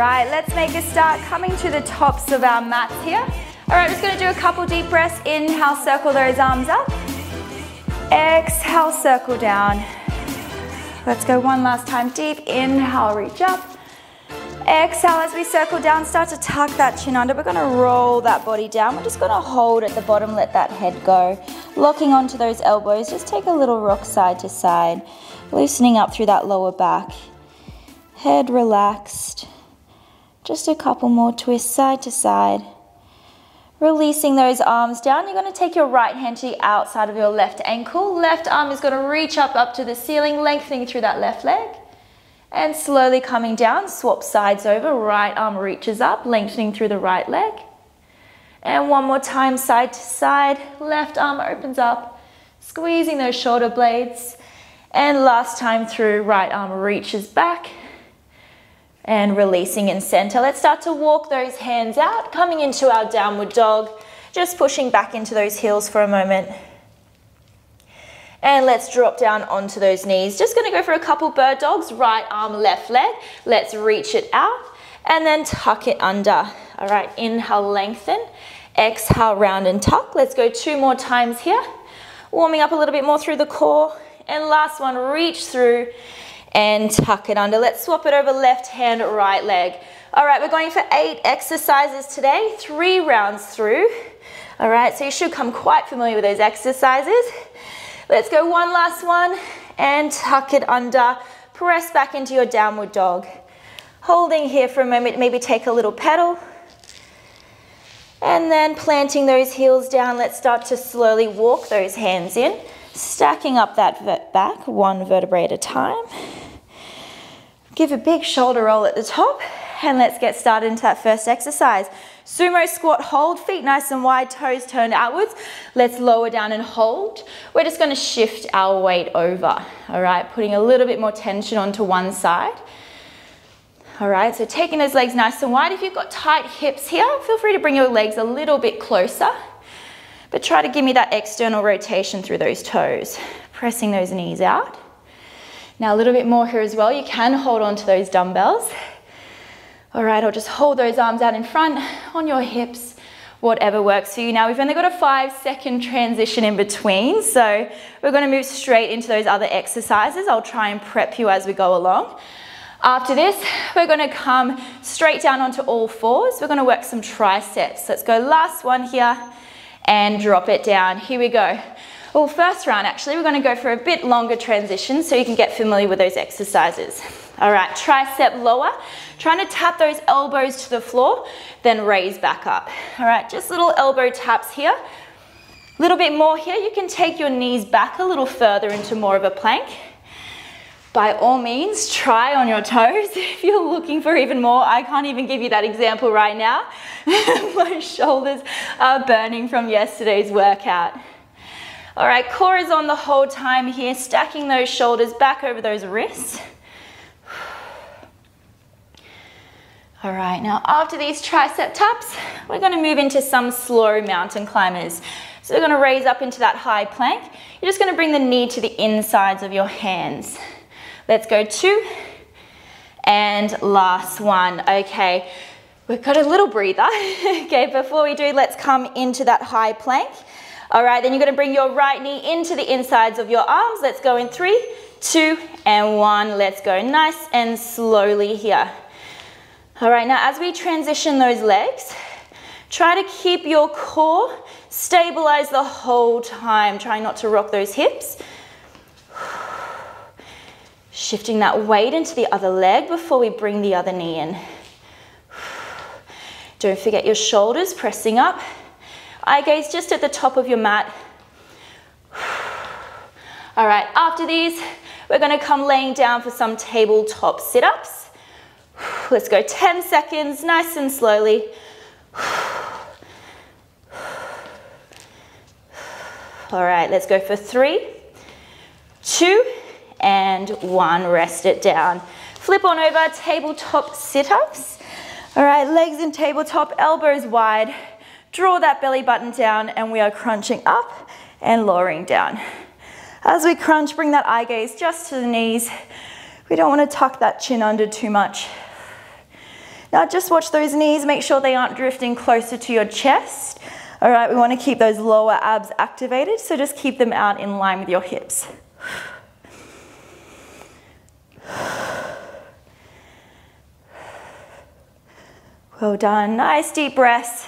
right, let's make a start coming to the tops of our mats here. All right, just gonna do a couple deep breaths. Inhale, circle those arms up. Exhale, circle down. Let's go one last time. Deep inhale, reach up. Exhale, as we circle down, start to tuck that chin under. We're gonna roll that body down. We're just gonna hold at the bottom, let that head go. Locking onto those elbows, just take a little rock side to side. Loosening up through that lower back. Head relaxed. Just a couple more twists side to side. Releasing those arms down. You're gonna take your right hand to the outside of your left ankle. Left arm is gonna reach up to the ceiling, lengthening through that left leg. And slowly coming down, swap sides over. Right arm reaches up, lengthening through the right leg. And one more time, side to side. Left arm opens up, squeezing those shoulder blades. And last time through, right arm reaches back. And releasing in center. Let's start to walk those hands out, coming into our downward dog. Just pushing back into those heels for a moment. And let's drop down onto those knees. Just gonna go for a couple bird dogs. Right arm, left leg. Let's reach it out and then tuck it under. All right, inhale, lengthen. Exhale, round and tuck. Let's go 2 more times here. Warming up a little bit more through the core. And last one, reach through and tuck it under. Let's swap it over left hand, right leg. All right, we're going for 8 exercises today, 3 rounds through. All right, so you should come quite familiar with those exercises. Let's go one last one and tuck it under. Press back into your downward dog. Holding here for a moment, maybe take a little pedal. And then planting those heels down, let's start to slowly walk those hands in. Stacking up that back, 1 vertebrae at a time. Give a big shoulder roll at the top. And let's get started into that first exercise. Sumo squat hold, feet nice and wide, toes turned outwards. Let's lower down and hold. We're just gonna shift our weight over, all right? Putting a little bit more tension onto one side. All right, so taking those legs nice and wide. If you've got tight hips here, feel free to bring your legs a little bit closer, but try to give me that external rotation through those toes. Pressing those knees out. Now a little bit more here as well. You can hold on to those dumbbells. All right, or just hold those arms out in front on your hips, whatever works for you. Now we've only got a 5-second transition in between, so we're gonna move straight into those other exercises. I'll try and prep you as we go along. After this, we're gonna come straight down onto all fours. We're gonna work some triceps. Let's go last one here and drop it down. Here we go. Well, first round actually, we're gonna go for a bit longer transition so you can get familiar with those exercises. All right, tricep lower. Trying to tap those elbows to the floor, then raise back up. All right, just little elbow taps here. A little bit more here. You can take your knees back a little further into more of a plank. By all means, try on your toes if you're looking for even more. I can't even give you that example right now. My shoulders are burning from yesterday's workout. All right, core is on the whole time here, stacking those shoulders back over those wrists. All right, now after these tricep taps, we're gonna move into some slow mountain climbers. So we're gonna raise up into that high plank. You're just gonna bring the knee to the insides of your hands. Let's go 2, and last one. Okay, we've got a little breather. Okay, before we do, let's come into that high plank. All right, then you're gonna bring your right knee into the insides of your arms. Let's go in 3, 2, and 1. Let's go nice and slowly here. All right, now as we transition those legs, try to keep your core stabilized the whole time. Try not to rock those hips. Shifting that weight into the other leg before we bring the other knee in. Don't forget your shoulders pressing up. Eye gaze just at the top of your mat. All right, after these, we're gonna come laying down for some tabletop sit-ups. Let's go 10 seconds, nice and slowly. All right, let's go for 3, 2, and 1. Rest it down. Flip on over, tabletop sit-ups. All right, legs in tabletop, elbows wide. Draw that belly button down, and we are crunching up and lowering down. As we crunch, bring that eye gaze just to the knees. We don't want to tuck that chin under too much. Now just watch those knees, make sure they aren't drifting closer to your chest. All right, we want to keep those lower abs activated, so just keep them out in line with your hips. Well done. Nice deep breaths,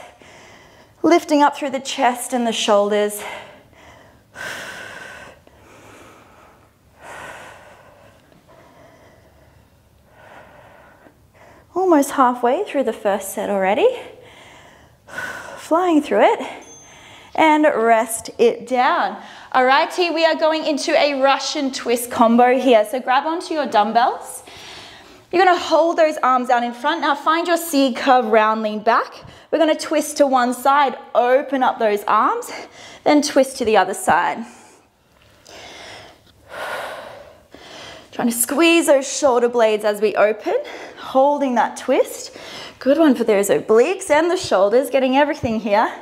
lifting up through the chest and the shoulders. Almost halfway through the first set already. Flying through it. And rest it down. Alrighty, we are going into a Russian twist combo here. So grab onto your dumbbells. You're going to hold those arms out in front. Now find your C curve, round, lean back. We're going to twist to one side, open up those arms, then twist to the other side. Trying to squeeze those shoulder blades as we open, holding that twist. Good one for those obliques and the shoulders, getting everything here.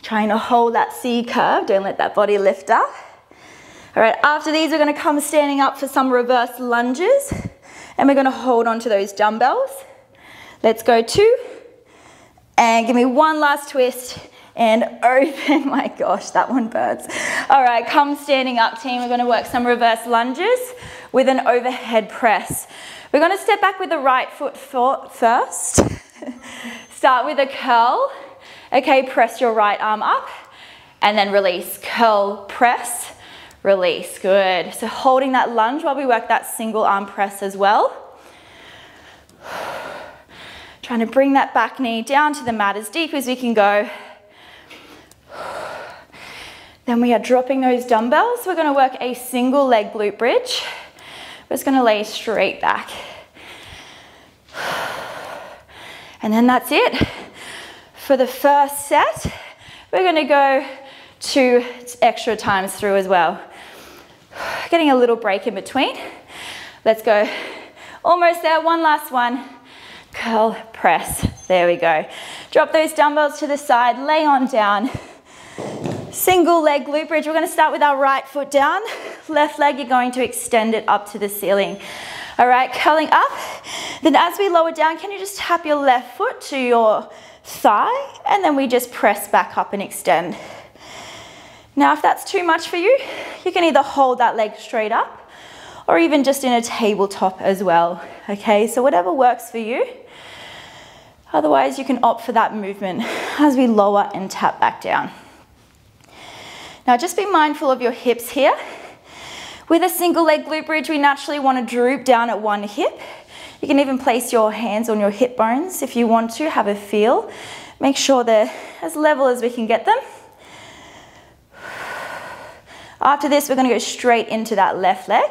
Trying to hold that C curve, don't let that body lift up. All right, after these, we're gonna come standing up for some reverse lunges, and we're gonna hold onto those dumbbells. Let's go 2, and give me one last twist, and open. My gosh, that one burns. All right, come standing up, team. We're gonna work some reverse lunges with an overhead press. We're gonna step back with the right foot first. Start with a curl. Okay, press your right arm up and then release. Curl, press, release. Good. So holding that lunge while we work that single arm press as well. Trying to bring that back knee down to the mat as deep as we can go. Then we are dropping those dumbbells. We're going to work a single leg glute bridge. We're just going to lay straight back. And then that's it. For the first set, we're going to go 2 extra times through as well. Getting a little break in between. Let's go. Almost there, one last one. Curl, press. There we go. Drop those dumbbells to the side, lay on down. Single leg glute bridge. We're going to start with our right foot down. Left leg, you're going to extend it up to the ceiling. All right, curling up. Then as we lower down, can you just tap your left foot to your thigh, and then we just press back up and extend. Now if that's too much for you, you can either hold that leg straight up or even just in a tabletop as well. Okay, so whatever works for you. Otherwise you can opt for that movement as we lower and tap back down. Now just be mindful of your hips here. With a single leg glute bridge, we naturally want to droop down at one hip. You can even place your hands on your hip bones if you want to, have a feel. Make sure they're as level as we can get them. After this, we're going to go straight into that left leg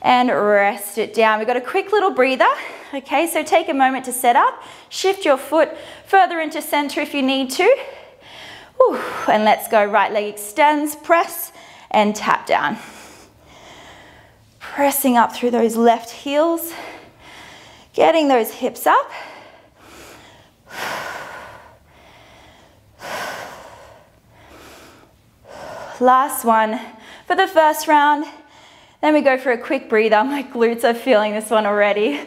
and rest it down. We've got a quick little breather. Okay, so take a moment to set up. Shift your foot further into center if you need to. Whew, and let's go. Right leg extends, press and tap down. Pressing up through those left heels, getting those hips up. Last one for the first round. Then we go for a quick breather. My glutes are feeling this one already.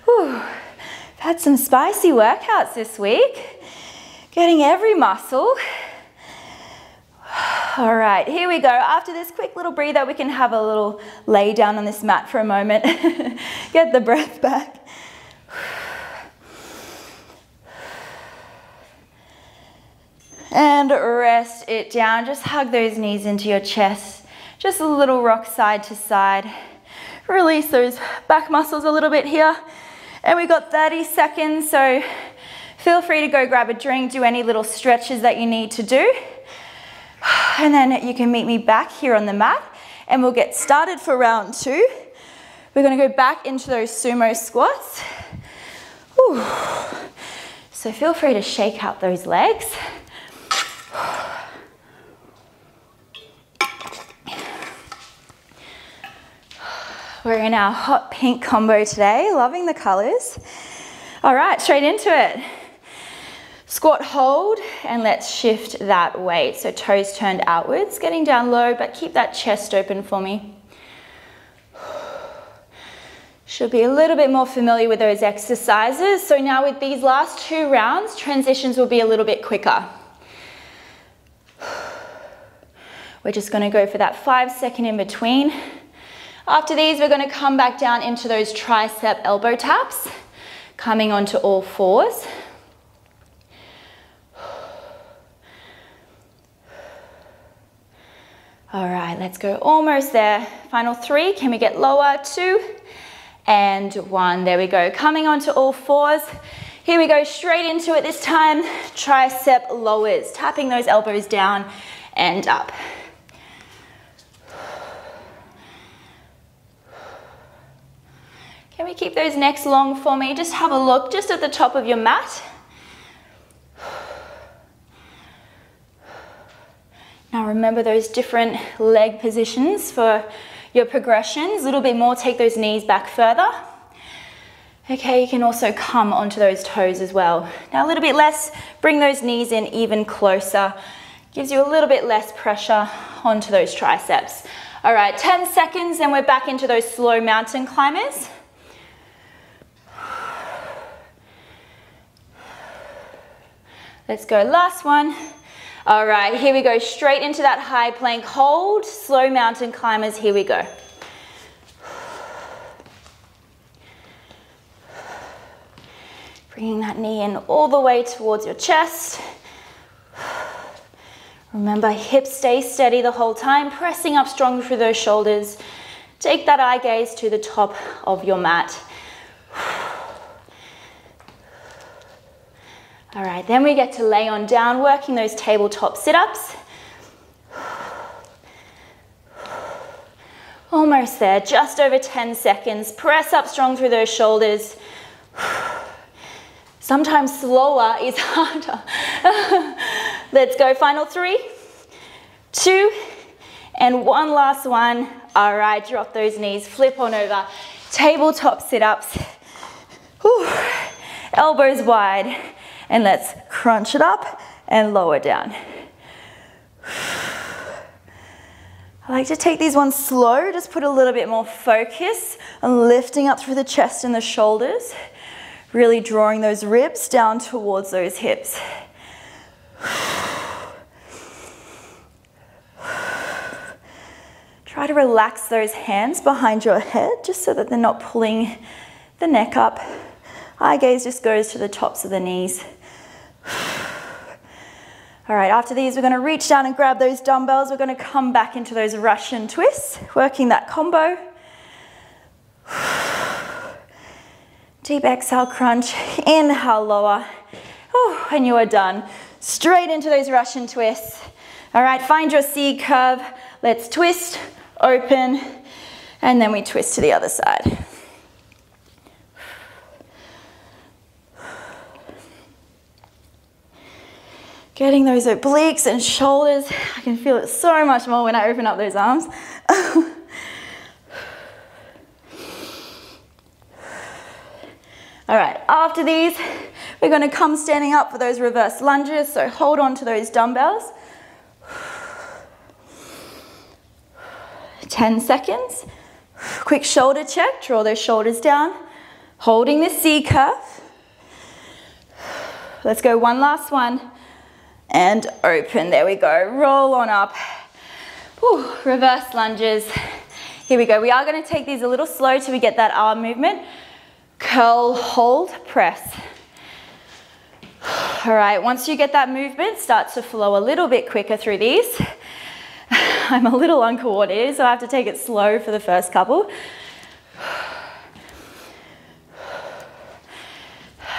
Whew. Had some spicy workouts this week. Getting every muscle. All right, here we go. After this quick little breather, we can have a little lay down on this mat for a moment. Get the breath back. And rest it down. Just hug those knees into your chest. Just a little rock side to side. Release those back muscles a little bit here. And we've got 30 seconds, so feel free to go grab a drink, do any little stretches that you need to do. And then you can meet me back here on the mat and we'll get started for round 2. We're going to go back into those sumo squats. Whew. So feel free to shake out those legs. We're in our hot pink combo today, loving the colors. All right, straight into it. Squat, hold, and let's shift that weight. So toes turned outwards, getting down low, but keep that chest open for me. Should be a little bit more familiar with those exercises. So now with these last 2 rounds, transitions will be a little bit quicker. We're just going to go for that 5-second in between. After these, we're going to come back down into those tricep elbow taps, coming onto all fours. All right, let's go almost there. Final 3, can we get lower? 2 and 1, there we go. Coming onto all fours. Here we go, straight into it this time. Tricep lowers, tapping those elbows down and up. Can we keep those necks long for me? Just have a look just at the top of your mat. Now remember those different leg positions for your progressions. A little bit more, take those knees back further. Okay, you can also come onto those toes as well. Now a little bit less, bring those knees in even closer. Gives you a little bit less pressure onto those triceps. All right, 10 seconds and we're back into those slow mountain climbers. Let's go, last one. All right, here we go, straight into that high plank hold, slow mountain climbers, here we go. Bringing that knee in all the way towards your chest. Remember, hips stay steady the whole time, pressing up strong through those shoulders. Take that eye gaze to the top of your mat. All right, then we get to lay on down, working those tabletop sit-ups. Almost there, just over 10 seconds. Press up strong through those shoulders. Sometimes slower is harder. Let's go, final 3, 2, and 1 last one. All right, drop those knees, flip on over. Tabletop sit-ups. Elbows wide. And let's crunch it up and lower down. I like to take these ones slow, just put a little bit more focus on lifting up through the chest and the shoulders, really drawing those ribs down towards those hips. Try to relax those hands behind your head just so that they're not pulling the neck up. Eye gaze just goes to the tops of the knees. All right, after these, we're going to reach down and grab those dumbbells. We're going to come back into those Russian twists, working that combo. Deep exhale, crunch, inhale, lower. And you are done. Straight into those Russian twists. All right, find your C curve. Let's twist, open, and then we twist to the other side. Getting those obliques and shoulders. I can feel it so much more when I open up those arms. All right, after these, we're going to come standing up for those reverse lunges. So hold on to those dumbbells. 10 seconds. Quick shoulder check. Draw those shoulders down. Holding the C curve. Let's go, one last one. And open, there we go, roll on up. Reverse lunges. Here we go, we are going to take these a little slow till we get that arm movement. Curl, hold, press. All right, once you get that movement, start to flow a little bit quicker through these. I'm a little uncoordinated, so I have to take it slow for the first couple.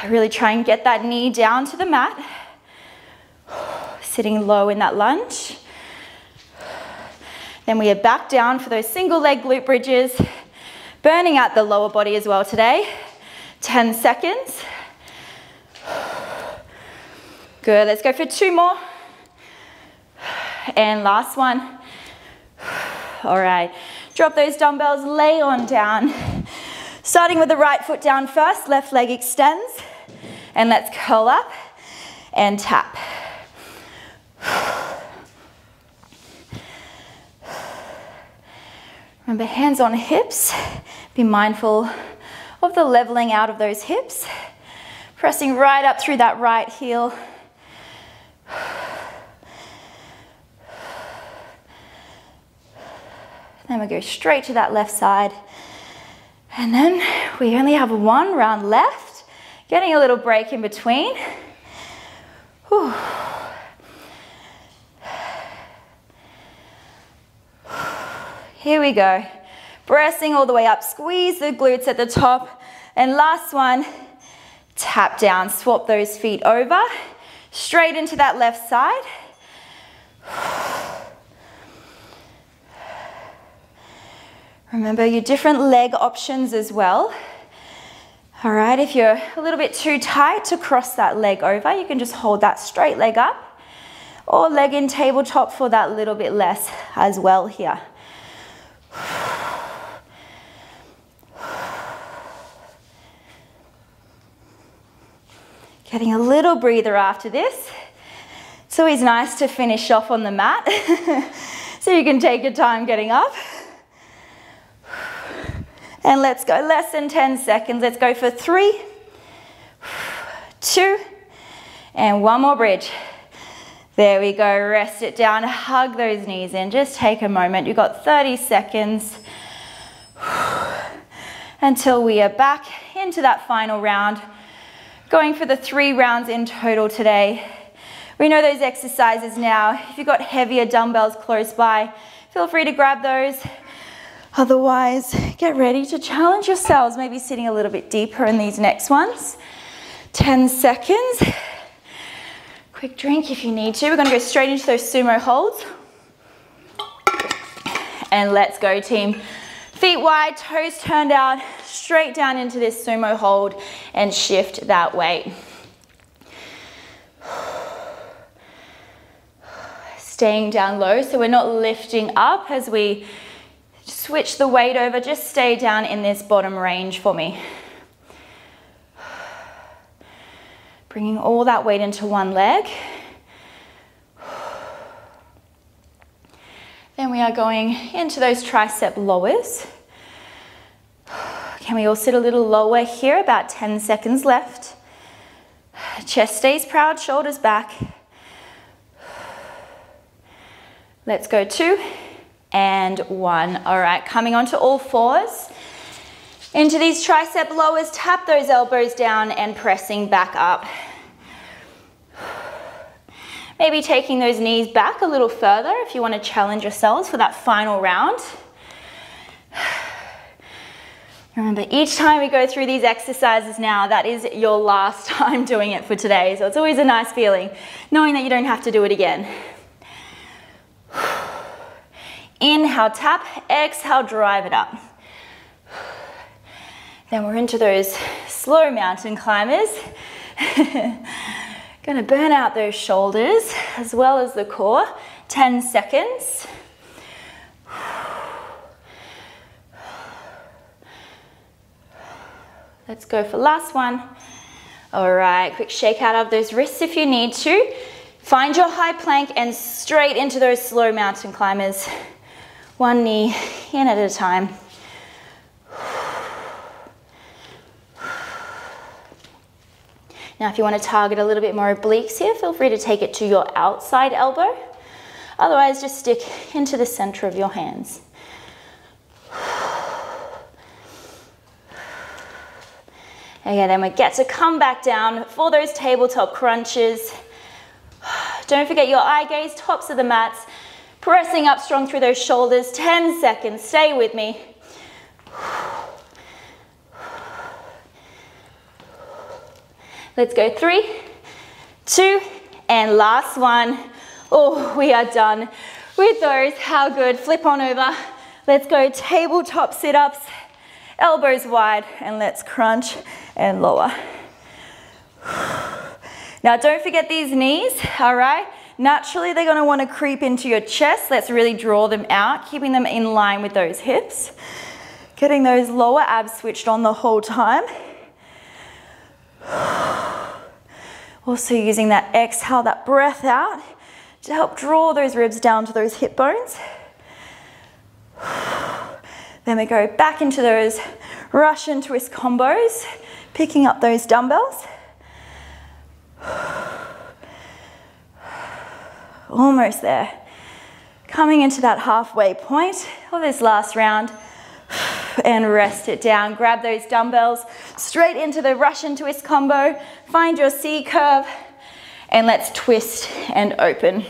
Really try and get that knee down to the mat. Sitting low in that lunge. Then we are back down for those single leg glute bridges, burning out the lower body as well today. 10 seconds. Good, let's go for 2 more. And last one. All right, drop those dumbbells, lay on down. Starting with the right foot down first, left leg extends. And let's curl up. and tap. Remember, hands on hips. Be mindful of the leveling out of those hips. Pressing right up through that right heel. Then we go straight to that left side. And then we only have one round left. Getting a little break in between. Whew. Here we go. Pressing all the way up. Squeeze the glutes at the top. And last one, tap down. Swap those feet over. Straight into that left side. Remember your different leg options as well. All right, if you're a little bit too tight to cross that leg over, you can just hold that straight leg up, or leg in tabletop for that little bit less as well here. Getting a little breather after this. It's always nice to finish off on the mat so you can take your time getting up. And let's go less than 10 seconds. Let's go for 3, 2, and one more bridge. There we go. Rest it down. Hug those knees in. Just take a moment. You've got 30 seconds until we are back into that final round. Going for the 3 rounds in total today. We know those exercises now. If you've got heavier dumbbells close by, feel free to grab those. Otherwise, get ready to challenge yourselves, maybe sitting a little bit deeper in these next ones. 10 seconds. Quick drink if you need to. We're going to go straight into those sumo holds. And let's go, team. Feet wide, toes turned out, straight down into this sumo hold and shift that weight. Staying down low, so we're not lifting up as we switch the weight over. Just stay down in this bottom range for me. Bringing all that weight into one leg. Then we are going into those tricep lowers. Can we all sit a little lower here? About 10 seconds left. Chest stays proud, shoulders back. Let's go 2 and 1. All right, coming onto all fours. Into these tricep lowers, tap those elbows down and pressing back up. Maybe taking those knees back a little further if you want to challenge yourselves for that final round. Remember, each time we go through these exercises now, that is your last time doing it for today. So it's always a nice feeling, knowing that you don't have to do it again. Inhale, tap, exhale, drive it up. Then we're into those slow mountain climbers. Gonna burn out those shoulders as well as the core. 10 seconds. Let's go for last one. All right, quick shake out of those wrists if you need to. Find your high plank and straight into those slow mountain climbers. One knee in at a time. Now, if you want to target a little bit more obliques here, feel free to take it to your outside elbow. Otherwise, just stick into the center of your hands. Okay, then we get to come back down for those tabletop crunches. Don't forget your eye gaze, tops of the mats. Pressing up strong through those shoulders. 10 seconds, stay with me. Let's go 3, 2, and last one. Oh, we are done with those. How good. Flip on over. Let's go tabletop sit-ups, elbows wide, and let's crunch and lower. Now, don't forget these knees, all right? Naturally, they're going to want to creep into your chest. Let's really draw them out, keeping them in line with those hips. Getting those lower abs switched on the whole time. Also using that exhale, that breath out to help draw those ribs down to those hip bones. Then we go back into those Russian twist combos, picking up those dumbbells. Almost there. Coming into that halfway point of this last round and rest it down. Grab those dumbbells straight into the Russian twist combo. Find your C curve and let's twist and open.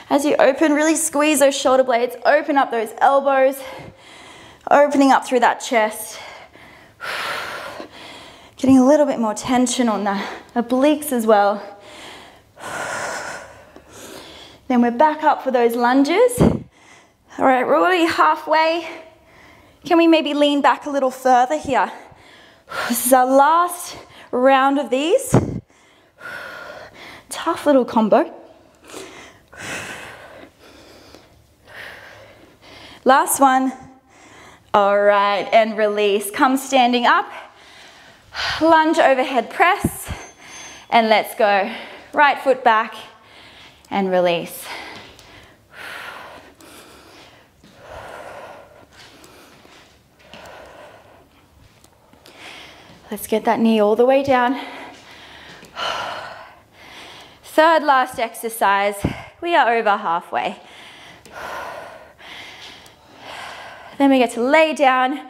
As you open, really squeeze those shoulder blades, open up those elbows, opening up through that chest. Getting a little bit more tension on the obliques as well. Then we're back up for those lunges. All right, we're already halfway. Can we maybe lean back a little further here? This is our last round of these. Tough little combo. Last one. All right, and release. Come standing up. Lunge overhead press. And let's go. Right foot back and release. Let's get that knee all the way down. Third last exercise. We are over halfway. Then we get to lay down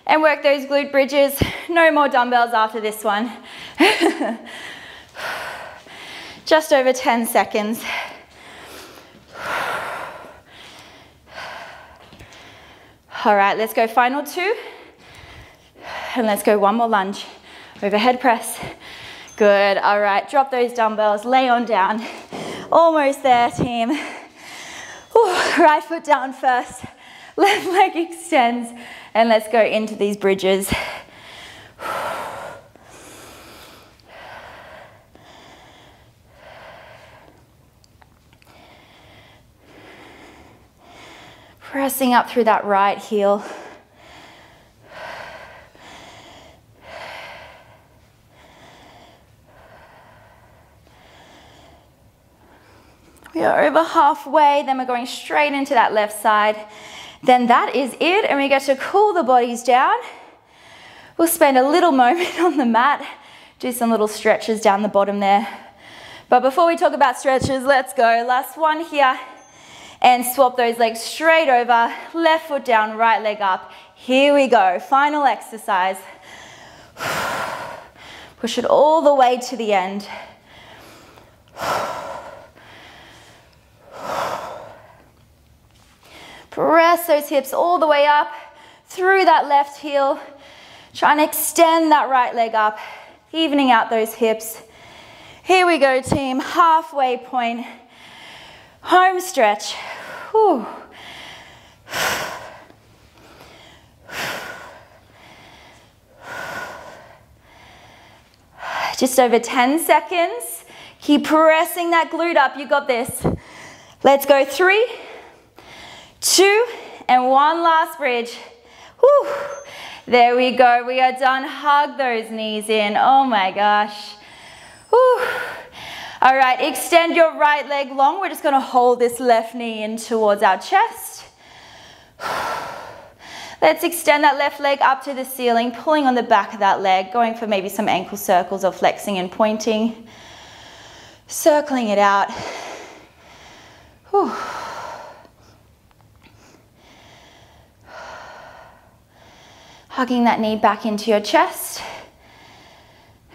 and work those glute bridges. No more dumbbells after this one. Just over 10 seconds. All right, let's go final two. And let's go one more lunge. Overhead press. Good, all right, drop those dumbbells, lay on down. Almost there, team. Ooh, right foot down first. Left leg extends. And let's go into these bridges. Pressing up through that right heel. We are over halfway, then we're going straight into that left side. Then that is it, and we get to cool the bodies down. We'll spend a little moment on the mat, do some little stretches down the bottom there. But before we talk about stretches, let's go. Last one here. And swap those legs straight over, left foot down, right leg up. Here we go, final exercise. Push it all the way to the end. Press those hips all the way up, through that left heel. Try and extend that right leg up, evening out those hips. Here we go, team, halfway point. Home stretch. Whew. Just over 10 seconds. Keep pressing that glute up. You got this. Let's go 3, 2, and one last bridge. Whew. There we go. We are done. Hug those knees in. Oh my gosh. Whew. All right, extend your right leg long. We're just going to hold this left knee in towards our chest. Let's extend that left leg up to the ceiling, pulling on the back of that leg, going for maybe some ankle circles or flexing and pointing. Circling it out. Whew. Hugging that knee back into your chest.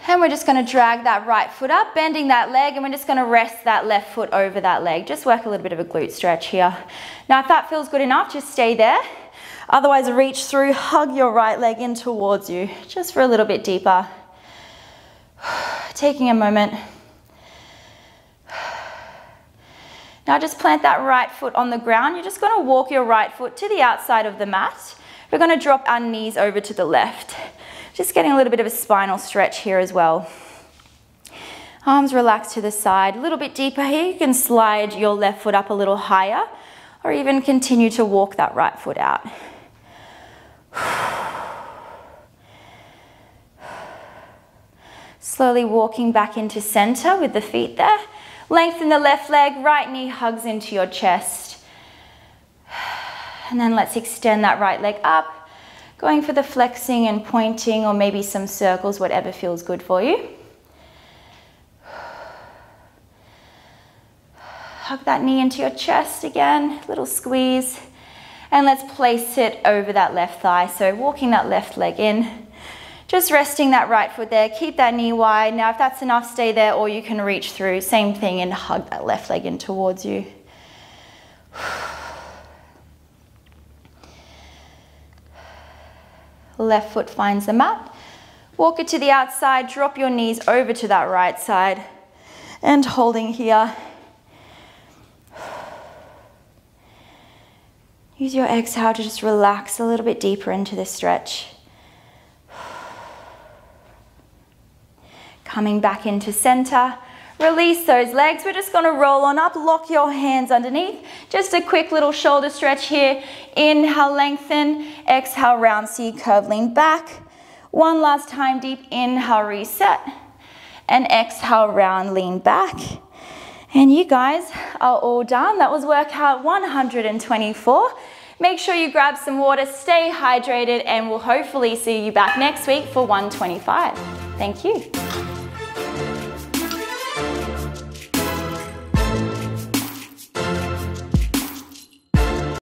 And we're just going to drag that right foot up, bending that leg, and we're just going to rest that left foot over that leg. Just work a little bit of a glute stretch here. Now, if that feels good enough, just stay there. Otherwise, reach through, hug your right leg in towards you, just for a little bit deeper. Taking a moment. Now, just plant that right foot on the ground. You're just going to walk your right foot to the outside of the mat. We're going to drop our knees over to the left. Just getting a little bit of a spinal stretch here as well. Arms relaxed to the side. A little bit deeper here. You can slide your left foot up a little higher or even continue to walk that right foot out. Slowly walking back into center with the feet there. Lengthen the left leg, right knee hugs into your chest. And then let's extend that right leg up, going for the flexing and pointing or maybe some circles, whatever feels good for you. Hug that knee into your chest again, little squeeze. And let's place it over that left thigh. So walking that left leg in, just resting that right foot there. Keep that knee wide. Now if that's enough, stay there, or you can reach through. Same thing, and hug that left leg in towards you. Left foot finds the mat. Walk it to the outside, drop your knees over to that right side. And holding here. Use your exhale to just relax a little bit deeper into this stretch. Coming back into center. Release those legs. We're just going to roll on up. Lock your hands underneath. Just a quick little shoulder stretch here. Inhale, lengthen. Exhale, round C curve, lean back. One last time, deep inhale, reset. And exhale, round, lean back. And you guys are all done. That was workout 124. Make sure you grab some water, stay hydrated, and we'll hopefully see you back next week for 125. Thank you.